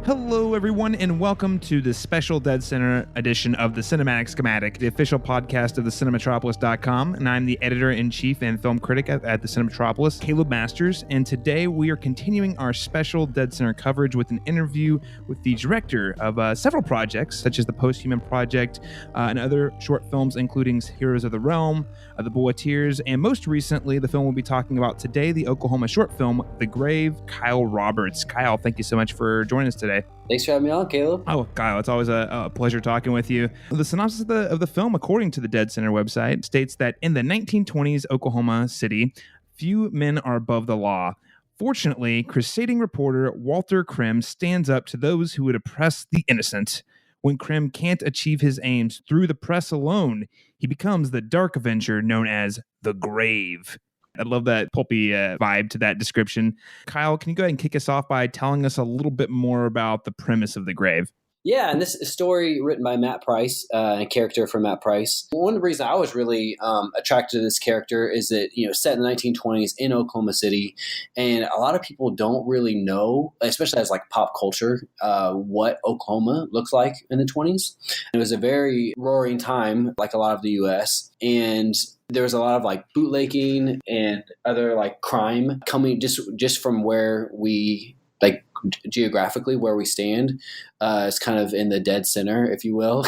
Hello, everyone, and welcome to the special deadCenter edition of the Cinematic Schematic, the official podcast of the Cinematropolis.com. And I'm the editor-in-chief and film critic at the Cinematropolis, Caleb Masters. And today we are continuing our special deadCenter coverage with an interview with the director of several projects, such as the Posthuman Project and other short films, including Heroes of the Realm, The Boy Tears, and most recently, the film we'll be talking about today, the Oklahoma short film, The Grave, Kyle Roberts. Kyle, thank you so much for joining us today. Thanks for having me on, Caleb. Oh, Kyle, it's always a pleasure talking with you. The synopsis of the film, according to the deadCenter website, states that in the 1920s Oklahoma City, few men are above the law. Fortunately, crusading reporter Walter Crim stands up to those who would oppress the innocent. When Crim can't achieve his aims through the press alone, he becomes the dark avenger known as the Grave. I love that pulpy vibe to that description. Kyle, can you go ahead and kick us off by telling us a little bit more about the premise of The Grave? Yeah, and this is a story written by Matt Price, a character from Matt Price. One of the reasons I was really attracted to this character is that, set in the 1920s in Oklahoma City, and a lot of people don't really know, especially as like pop culture, what Oklahoma looks like in the 20s. It was a very roaring time, like a lot of the U.S., and there was a lot of like bootlegging and other like crime coming just from where we like geographically where we stand. It's kind of in the dead center, if you will,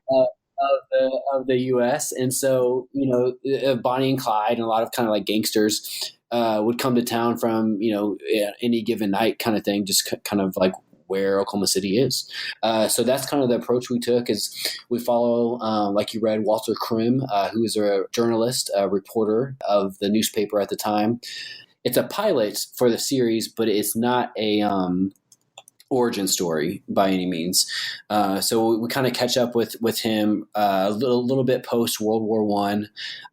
of the U.S. And so, Bonnie and Clyde and a lot of kind of like gangsters would come to town from, any given night kind of thing, just kind of like where Oklahoma City is. So that's kind of the approach we took is we follow, like you read, Walter Crim, who is a journalist, a reporter of the newspaper at the time. It's a pilot for the series, but it's not a origin story by any means. So we kind of catch up with him a little bit post World War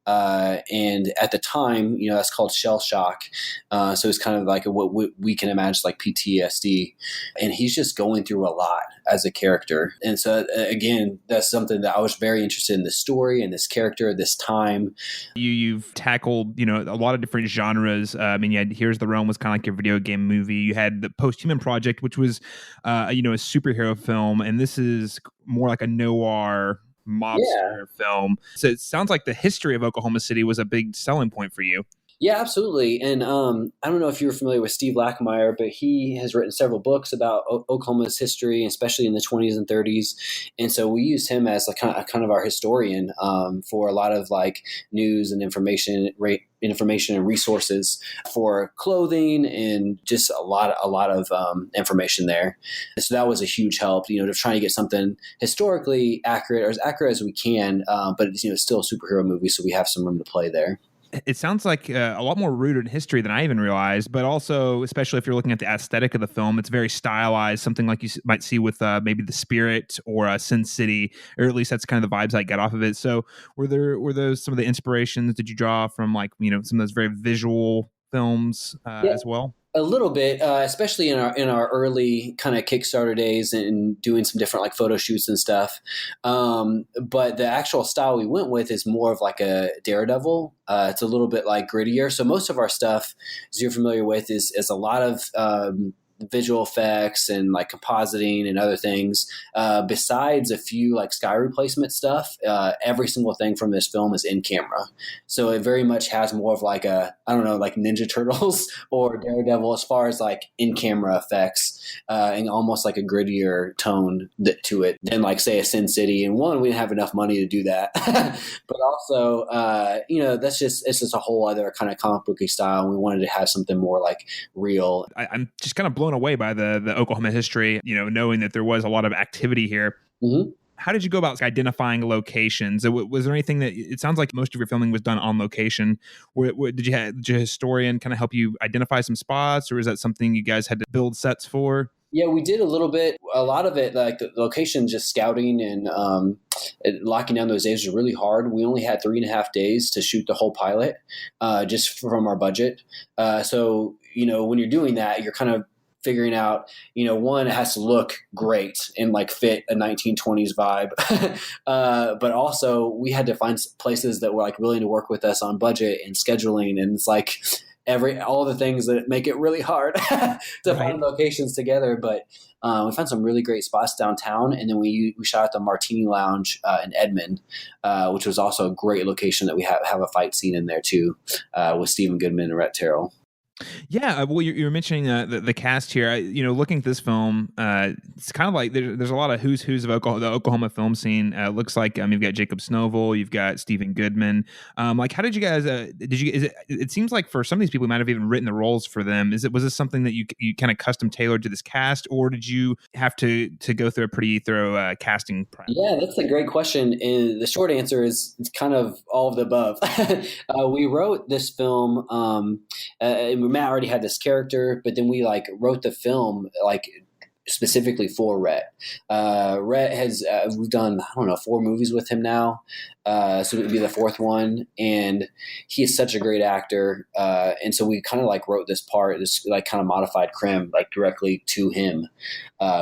I. And at the time, that's called shell shock. So it's kind of like what we can imagine like PTSD. And he's just going through a lot as a character. And so again, that's something that I was very interested in, this story and this character, this time. You've tackled, a lot of different genres. You had Heroes of the Realm was kind of like your video game movie. You had the Posthuman Project, which was a superhero film, and this is more like a noir mobster film. So it sounds like the history of Oklahoma City was a big selling point for you. Yeah, absolutely. And I don't know if you're familiar with Steve Lackmeyer, but he has written several books about Oklahoma's history, especially in the 20s and 30s. And so we used him as a kind of our historian for a lot of like news and information and resources for clothing and just a lot of information there. And so that was a huge help, to trying to get something historically accurate or as accurate as we can, but it's still a superhero movie, so we have some room to play there. It sounds like a lot more rooted in history than I even realized, but also, especially if you're looking at the aesthetic of the film, it's very stylized, something like you might see with maybe The Spirit or Sin City, or at least that's kind of the vibes I get off of it. So were those some of the inspirations did you draw from like, some of those very visual films as well? A little bit, especially in our early kind of Kickstarter days and doing some different like photo shoots and stuff. But the actual style we went with is more of like a Daredevil. It's a little bit like grittier. So most of our stuff, as you're familiar with, is a lot of visual effects and like compositing and other things. Besides a few like sky replacement stuff, every single thing from this film is in camera. So it very much has more of like like Ninja Turtles or Daredevil as far as like in camera effects and almost like a grittier tone to it than like say a Sin City. And one, we didn't have enough money to do that, but also, it's just a whole other kind of comic booky style. And we wanted to have something more like real. I'm just kind of blown away by the Oklahoma history, knowing that there was a lot of activity here. Mm-hmm. How did you go about identifying locations? Was there anything that it sounds like most of your filming was done on location? Did your historian kind of help you identify some spots, or is that something you guys had to build sets for? Yeah, we did a little bit. A lot of it, like the location, just scouting and locking down those days was really hard. We only had 3.5 days to shoot the whole pilot, just from our budget. So, when you're doing that, you're kind of figuring out, one, it has to look great and like fit a 1920s vibe. But also we had to find places that were like willing to work with us on budget and scheduling. And it's like, all the things that make it really hard to find locations together. But we found some really great spots downtown, and then we shot at the Martini Lounge in Edmond, which was also a great location that we have a fight scene in there too, with Stephen Goodman and Rhett Terrell. Yeah, well, you were mentioning the cast here. Looking at this film, it's kind of like there's a lot of who's of the Oklahoma film scene. Looks like you've got Jacob Snovel, you've got Stephen Goodman. Like, how did you guys? It seems like for some of these people, you might have even written the roles for them. Was this something that you kind of custom tailored to this cast, or did you have to go through a pretty thorough casting process? Yeah, that's a great question, and the short answer is it's kind of all of the above. We wrote this film. Matt already had this character, but then we wrote the film specifically for Rhett. Rhett has we've done 4 movies with him now, so it would be the 4th one, and he is such a great actor, and so we kind of wrote this kind of modified Crim directly to him,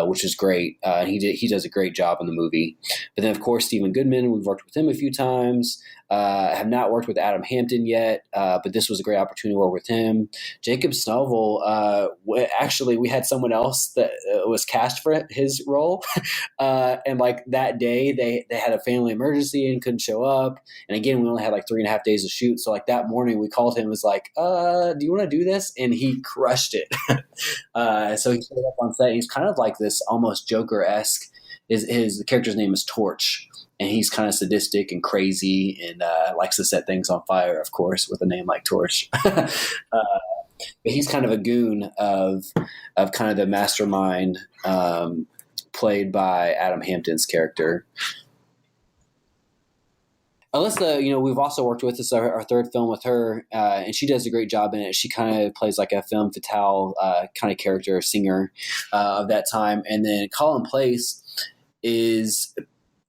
which is great. He does a great job in the movie. But then of course Stephen Goodman, we've worked with him a few times. I have not worked with Adam Hampton yet, but this was a great opportunity to work with him. Jacob Snovel, actually, we had someone else that was cast for his role, and that day they had a family emergency and couldn't show up. And again, we only had 3.5 days to shoot, so that morning we called him and was like, "Do you want to do this?" And he crushed it. So he showed up on set. He's kind of like this almost Joker-esque. His character's name is Torch. And he's kind of sadistic and crazy and likes to set things on fire, of course, with a name like Torch. But he's kind of a goon of kind of the mastermind played by Adam Hampton's character. Alyssa, we've also worked with. This is our 3rd film with her, and she does a great job in it. She kind of plays like a femme fatale kind of character, singer of that time. And then Colin Place is...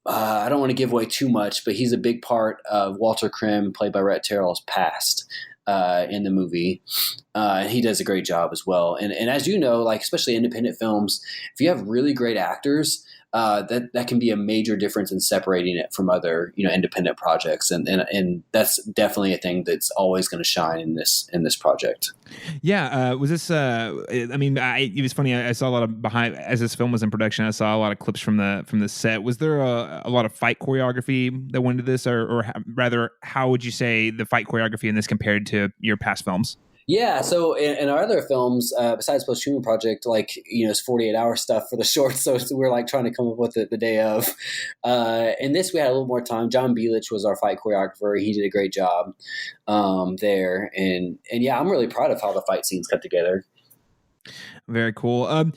I don't want to give away too much, but he's a big part of Walter Crim, played by Rhett Terrell's past in the movie. And he does a great job as well. And as you know, especially independent films, if you have really great actors, that can be a major difference in separating it from other independent projects. And that's definitely a thing that's always going to shine in this project. Yeah. Was this, it was funny. I saw a lot of as this film was in production, I saw a lot of clips from the set. Was there a lot of fight choreography that went into this, or rather, how would you say the fight choreography in this compared to your past films? Yeah, so in our other films, besides Post-Human Project, it's 48-hour stuff for the shorts, so we're trying to come up with it the day of. In this, we had a little more time. John Bielich was our fight choreographer. He did a great job there. And yeah, I'm really proud of how the fight scenes cut together. Very cool.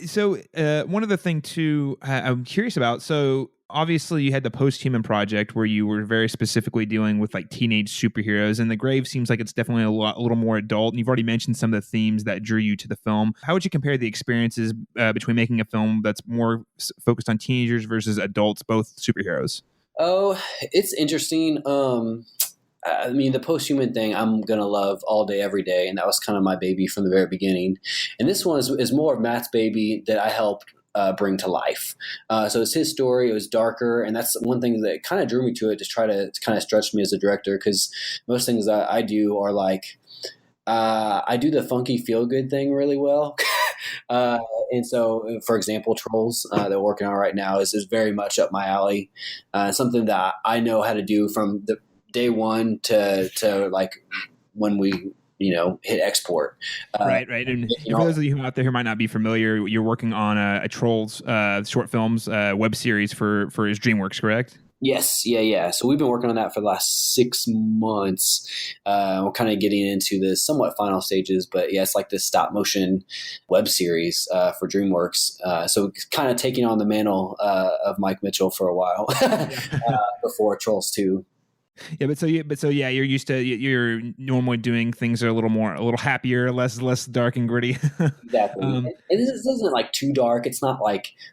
So one other thing, too, I'm curious about, so obviously you had the Post-Human Project where you were very specifically dealing with teenage superheroes, and The Grave seems like it's definitely a little more adult, and you've already mentioned some of the themes that drew you to the film. How would you compare the experiences between making a film that's more focused on teenagers versus adults, both superheroes? Oh, it's interesting. The Post-Human thing I'm going to love all day, every day, and that was kind of my baby from the very beginning. And this one is more of Matt's baby that I helped bring to life. So it's his story. It was darker, and that's one thing that kind of drew me to it, to try to kind of stretch me as a director, because most things that I do are I do the funky feel-good thing really well. And so, for example, Trolls that we're working on right now is very much up my alley. Something that I know how to do from the day one to when we hit export. Right. And for those of you out there who might not be familiar, you're working on a Trolls short films web series for his DreamWorks, correct? Yes. Yeah. So we've been working on that for the last 6 months. We're kind of getting into the somewhat final stages, but yeah, it's this stop motion web series for DreamWorks. So kind of taking on the mantle of Mike Mitchell for a while before Trolls 2. Yeah, you're normally doing things that are a little happier, less dark and gritty. Exactly. And this isn't too dark. It's not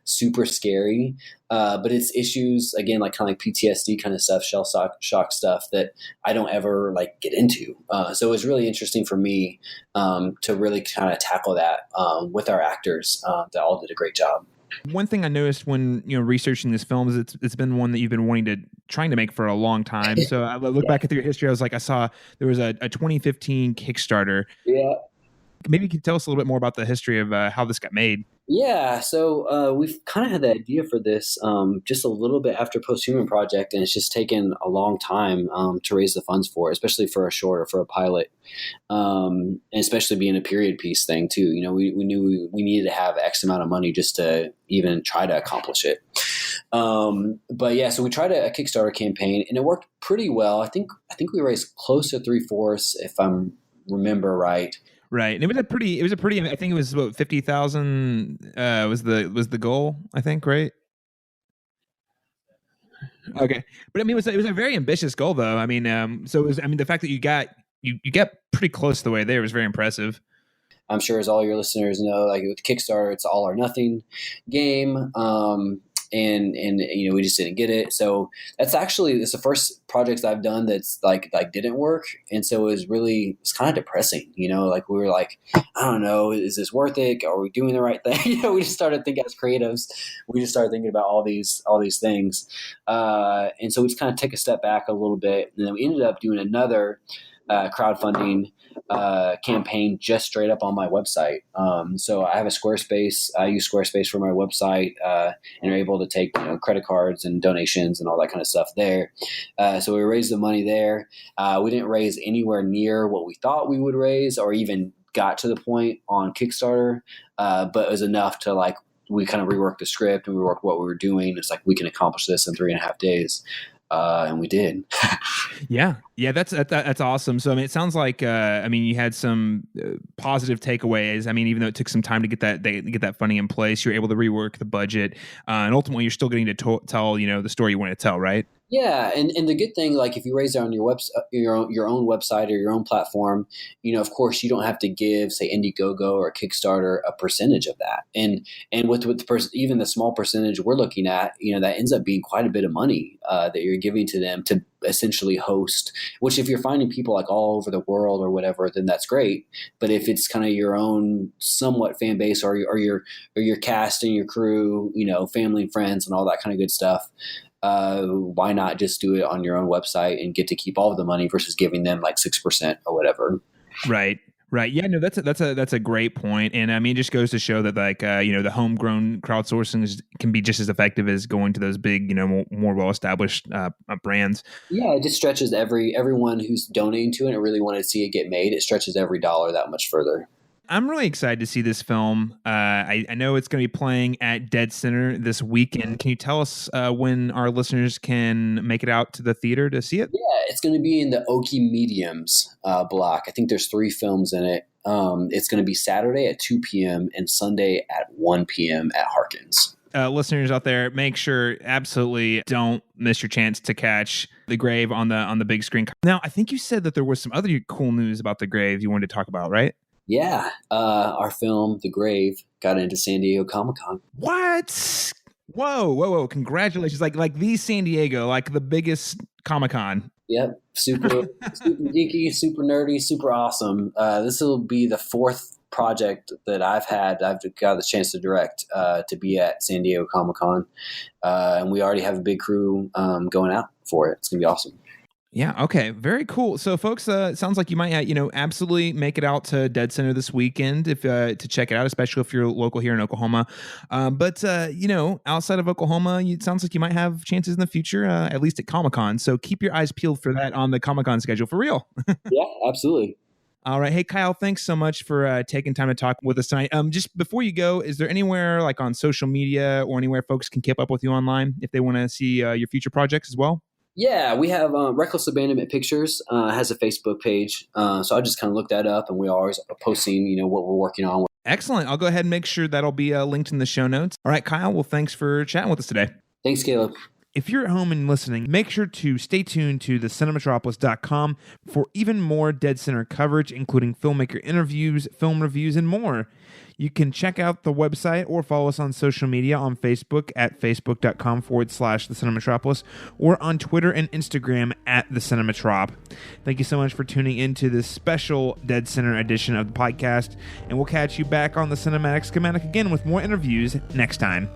super scary, but it's issues again, kind of PTSD kind of stuff, shell shock stuff that I don't ever get into. So it was really interesting for me to really kind of tackle that with our actors that all did a great job. One thing I noticed when researching this film is it's been one that you've been trying to make for a long time. So I look back at your history. I was like, I saw there was a 2015 Kickstarter. Yeah. Maybe you could tell us a little bit more about the history of how this got made. Yeah, so we've kind of had the idea for this just a little bit after Posthuman Project, and it's just taken a long time to raise the funds for it, especially for a short or for a pilot, and especially being a period piece thing too. We knew we needed to have X amount of money just to even try to accomplish it. But yeah, so we tried a Kickstarter campaign, and it worked pretty well. I think we raised close to 3/4, if I remember right. Right. And it was a pretty, I think it was about 50,000 was the goal, I think, right? Okay. But I mean, it was a very ambitious goal though. I mean, so it was, the fact that you got pretty close to the way there was very impressive. I'm sure as all your listeners know, like with Kickstarter, it's all or nothing game. And we just didn't get it. So it's the first projects I've done that's like didn't work. And so it's kind of depressing, like we were like, I don't know, is this worth it? Are we doing the right thing? We just started thinking as creatives, we just started thinking about all these things. And so we just kind of took a step back a little bit, and then we ended up doing another crowdfunding campaign just straight up on my website. So I have a Squarespace. I use Squarespace for my website, and are able to take credit cards and donations and all that kind of stuff there. So we raised the money there. We didn't raise anywhere near what we thought we would raise, or even got to the point on Kickstarter, but it was enough to we kind of reworked the script and reworked what we were doing. It's like, we can accomplish this in 3.5 days. And we did. Yeah, that's awesome. So it sounds like you had some positive takeaways. Even though it took some time to get that funding in place, you're able to rework the budget, and ultimately you're still getting to tell the story you want to tell, right? Yeah, and the good thing, like if you raise it on your your own website or your own platform, of course you don't have to give, say, Indiegogo or Kickstarter a percentage of that. And with even the small percentage we're looking at, that ends up being quite a bit of money that you're giving to them to essentially host. Which, if you're finding people like all over the world or whatever, then that's great. But if it's kind of your own somewhat fan base, or your cast and your crew, family and friends and all that kind of good stuff, why not just do it on your own website and get to keep all of the money versus giving them like 6% or whatever? Right. Yeah, no, that's a great point. And it just goes to show that the homegrown crowdsourcing can be just as effective as going to those big, more well-established brands. Yeah, it just stretches everyone who's donating to it and really wanted to see it get made. It stretches every dollar that much further. I'm really excited to see this film. I know it's going to be playing at deadCenter this weekend. Can you tell us when our listeners can make it out to the theater to see it? Yeah, it's going to be in the Okie Mediums block. I think there's 3 films in it. It's going to be Saturday at 2 p.m. and Sunday at 1 p.m. at Harkins. Listeners out there, make sure absolutely don't miss your chance to catch The Grave on the big screen. Now, I think you said that there was some other cool news about The Grave you wanted to talk about, right? Yeah, our film, The Grave, got into San Diego Comic-Con. What? Whoa! Congratulations! Like the San Diego, like the biggest Comic-Con. Yep, super geeky, super nerdy, super awesome. This will be the 4th project that I've got the chance to direct to be at San Diego Comic-Con, and we already have a big crew going out for it. It's gonna be awesome. Yeah. Okay. Very cool. So, folks, it sounds like you might, absolutely make it out to deadCenter this weekend to check it out, especially if you're local here in Oklahoma. But outside of Oklahoma, it sounds like you might have chances in the future, at least at Comic-Con. So keep your eyes peeled for that on the Comic-Con schedule for real. Yeah, absolutely. All right. Hey, Kyle, thanks so much for taking time to talk with us tonight. Just before you go, is there anywhere like on social media or anywhere folks can keep up with you online if they want to see your future projects as well? Yeah, we have Reckless Abandonment Pictures has a Facebook page. So I just kind of look that up, and we always are posting, what we're working on. Excellent. I'll go ahead and make sure that'll be linked in the show notes. All right, Kyle. Well, thanks for chatting with us today. Thanks, Caleb. If you're at home and listening, make sure to stay tuned to thecinematropolis.com for even more Dead Center coverage, including filmmaker interviews, film reviews, and more. You can check out the website or follow us on social media on Facebook at facebook.com/thecinematropolis or on Twitter and Instagram at thecinematrop. Thank you so much for tuning into this special Dead Center edition of the podcast, and we'll catch you back on the Cinematic Schematic again with more interviews next time.